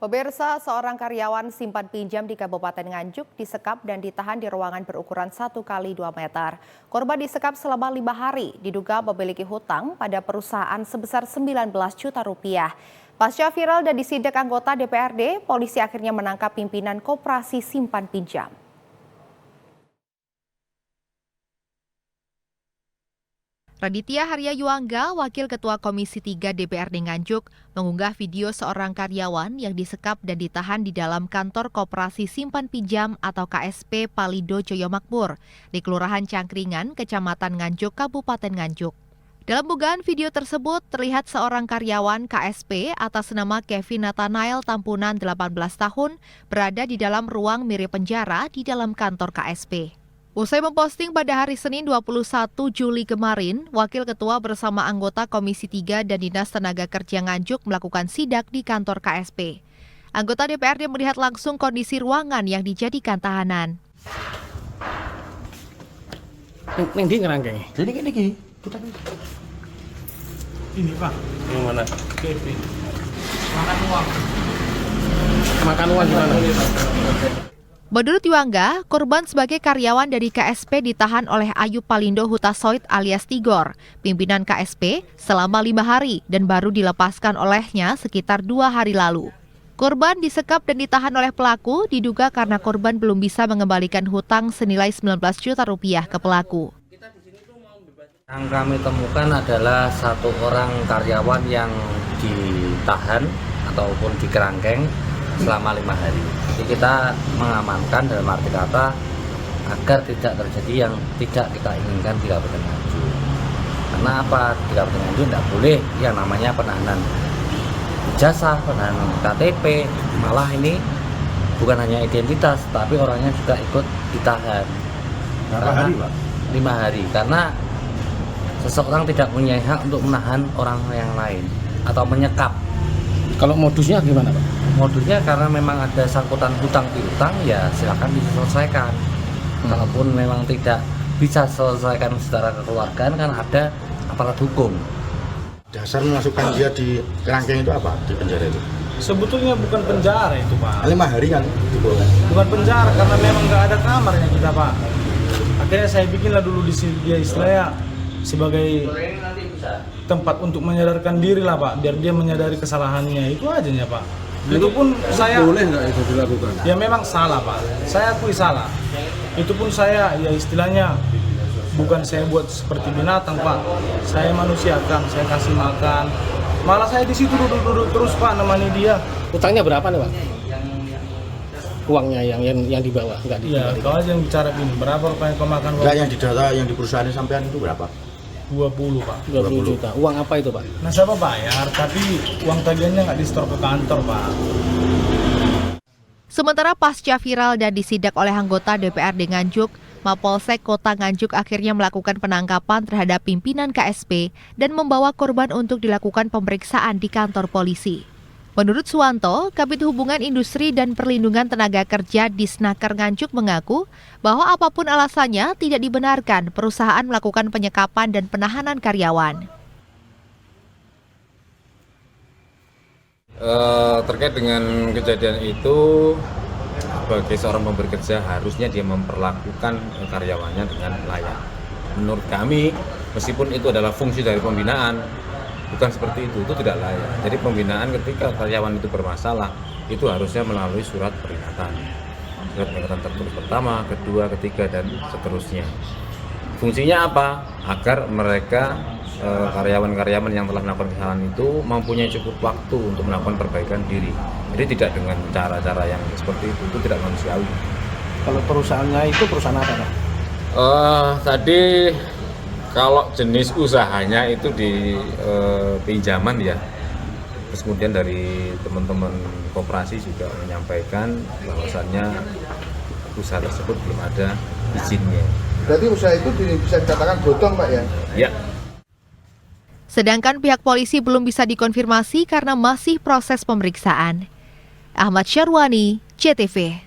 Pemirsa, seorang karyawan simpan pinjam di Kabupaten Nganjuk disekap dan ditahan di ruangan berukuran 1 kali 2 meter. Korban disekap selama 5 hari, diduga memiliki hutang pada perusahaan sebesar 19 juta rupiah. Pasca viral dan disidak anggota DPRD, polisi akhirnya menangkap pimpinan koperasi simpan pinjam. Raditya Harya Yuangga, Wakil Ketua Komisi 3 DPRD Nganjuk, mengunggah video seorang karyawan yang disekap dan ditahan di dalam kantor Koperasi Simpan Pinjam atau KSP Palido Joyomakmur di Kelurahan Cangkringan, Kecamatan Nganjuk, Kabupaten Nganjuk. Dalam unggahan video tersebut, terlihat seorang karyawan KSP atas nama Kevin Nathanael Tampunan 18 tahun berada di dalam ruang mirip penjara di dalam kantor KSP. Usai memposting pada hari Senin 21 Juli kemarin, Wakil Ketua bersama anggota Komisi 3 dan Dinas Tenaga Kerja Nganjuk melakukan sidak di kantor KSP. Anggota DPRD melihat langsung kondisi ruangan yang dijadikan tahanan. Yang di ngerangkai. Jadi ini kita Ini Pak. yang mana? Kevin. Makan uang gimana? Menurut Yuangga, korban sebagai karyawan dari KSP ditahan oleh Ayub Palindo Hutasoid alias Tigor, pimpinan KSP, selama 5 hari dan baru dilepaskan olehnya sekitar 2 hari lalu. Korban disekap dan ditahan oleh pelaku diduga karena korban belum bisa mengembalikan hutang senilai 19 juta rupiah ke pelaku. Yang kami temukan adalah satu orang karyawan yang ditahan ataupun dikerangkeng selama 5 hari. Jadi kita mengamankan dalam arti kata agar tidak terjadi yang tidak kita inginkan di Kabupaten Nganjuk. Karena apa? Di Kabupaten Nganjuk tidak boleh yang namanya penahanan ijazah, penahanan KTP, malah ini bukan hanya identitas, tapi orangnya juga ikut ditahan. Berapa hari, Pak? 5 hari, karena seseorang tidak punya hak untuk menahan orang yang lain atau menyekap. Kalau modusnya gimana Pak? Modusnya karena memang ada sangkutan hutang piutang, ya silakan diselesaikan. Kalaupun memang tidak bisa selesaikan secara kekeluargaan, kan ada aparat hukum. Dasar memasukkan dia di kerangkeng itu apa? Di penjara itu? Sebetulnya bukan penjara itu Pak. 5 hari kan? Bukan penjara karena memang nggak ada kamarnya kita Pak. Akhirnya saya bikinlah dulu di sini dia istilahnya sebagai tempat untuk menyadarkan diri lah Pak, biar dia menyadari kesalahannya, itu aja ya Pak. Itu pun saya Boleh nggak itu dilakukan? ya memang salah Pak, saya akui salah. Itu pun saya ya istilahnya bukan saya buat seperti binatang Pak, saya manusiakan, saya kasih makan. Malah saya di situ duduk terus Pak, nemani dia. Utangnya berapa nih Pak? Uangnya yang dibawa nggak Iya, dikembalikan? kau aja yang bicara gini, berapa rupanya kau makan? Enggak, yang di data yang di perusahaan sampean itu berapa? 20 Pak. 20 juta. Uang apa itu Pak? Nah siapa bayar, tapi uang tagihannya nggak di-store ke kantor Pak. Sementara pasca viral dan disidak oleh anggota DPRD Nganjuk, Mapolsek Kota Nganjuk akhirnya melakukan penangkapan terhadap pimpinan KSP dan membawa korban untuk dilakukan pemeriksaan di kantor polisi. Menurut Suwanto, Kabid Hubungan Industri dan Perlindungan Tenaga Kerja Disnaker Nganjuk mengaku bahwa apapun alasannya tidak dibenarkan perusahaan melakukan penyekapan dan penahanan karyawan. Terkait dengan kejadian itu, sebagai seorang pemberi kerja harusnya dia memperlakukan karyawannya dengan layak. Menurut kami, meskipun itu adalah fungsi dari pembinaan, bukan seperti itu tidak layak. Jadi pembinaan ketika karyawan itu bermasalah, itu harusnya melalui surat peringatan. Surat peringatan tertulis pertama, kedua, ketiga, dan seterusnya. Fungsinya apa? Agar mereka karyawan-karyawan yang telah melakukan kesalahan itu mempunyai cukup waktu untuk melakukan perbaikan diri. Jadi tidak dengan cara-cara yang seperti itu tidak manusiawi. Kalau perusahaannya itu perusahaan apa Pak? Tadi kalau jenis usahanya itu di pinjaman ya. Terus kemudian dari teman-teman koperasi juga menyampaikan bahwasannya usaha tersebut belum ada izinnya. Berarti usaha itu bisa dikatakan bodong Pak ya? Ya. Sedangkan pihak polisi belum bisa dikonfirmasi karena masih proses pemeriksaan. Ahmad Syarwani, CTV.